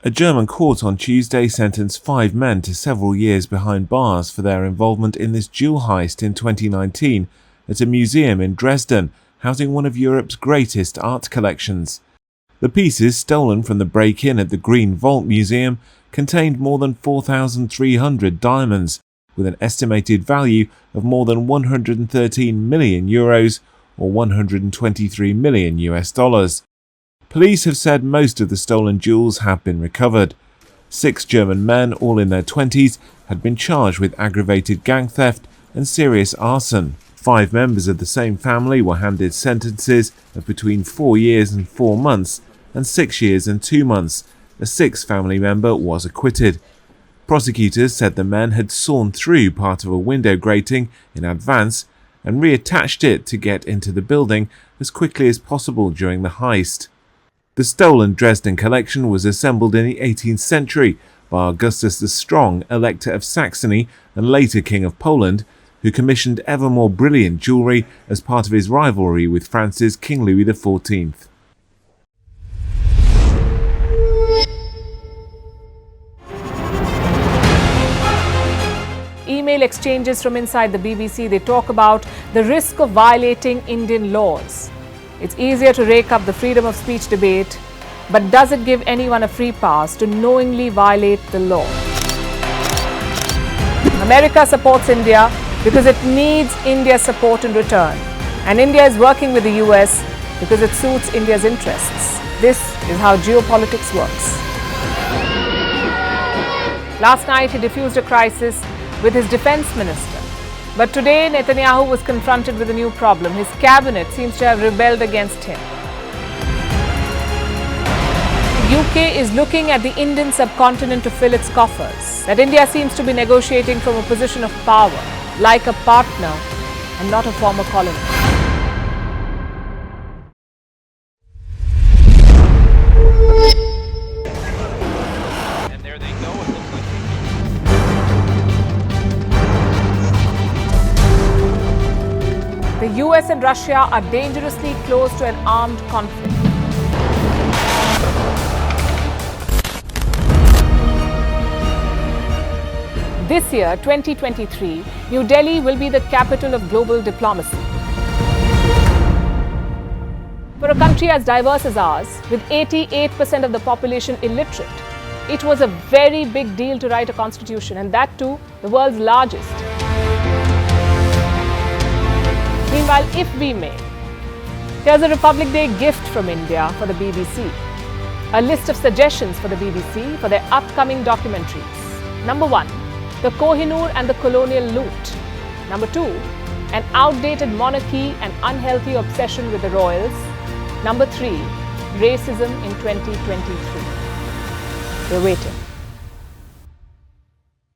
A German court on Tuesday sentenced 5 men to several years behind bars for their involvement in this jewel heist in 2019 at a museum in Dresden, housing one of Europe's greatest art collections. The pieces, stolen from the break-in at the Green Vault Museum, contained more than 4,300 diamonds, with an estimated value of more than 113 million euros or 123 million US dollars. Police have said most of the stolen jewels have been recovered. 6 German men, all in their 20s, had been charged with aggravated gang theft and serious arson. 5 members of the same family were handed sentences of between 4 years and 4 months and 6 years and 2 months. A 6th family member was acquitted. Prosecutors said the men had sawn through part of a window grating in advance and reattached it to get into the building as quickly as possible during the heist. The stolen Dresden collection was assembled in the 18th century by Augustus the Strong, Elector of Saxony and later King of Poland, who commissioned ever more brilliant jewellery as part of his rivalry with France's King Louis XIV. Email exchanges from inside the BBC, they talk about the risk of violating Indian laws. It's easier to rake up the freedom of speech debate, but does it give anyone a free pass to knowingly violate the law? America supports India because it needs India's support in return, and India is working with the US because it suits India's interests. This is how geopolitics works. Last night he diffused a crisis with his defense minister. But today, Netanyahu was confronted with a new problem. His cabinet seems to have rebelled against him. The UK is looking at the Indian subcontinent to fill its coffers. That India seems to be negotiating from a position of power, like a partner and not a former colony. The US and Russia are dangerously close to an armed conflict. This year, 2023, New Delhi will be the capital of global diplomacy. For a country as diverse as ours, with 88% of the population illiterate, it was a very big deal to write a constitution, and that too, the world's largest. Meanwhile, if we may, here's a Republic Day gift from India for the BBC. A list of suggestions for the BBC for their upcoming documentaries. Number 1, the Kohinoor and the colonial loot. Number 2, an outdated monarchy and unhealthy obsession with the royals. Number 3, racism in 2023. We're waiting.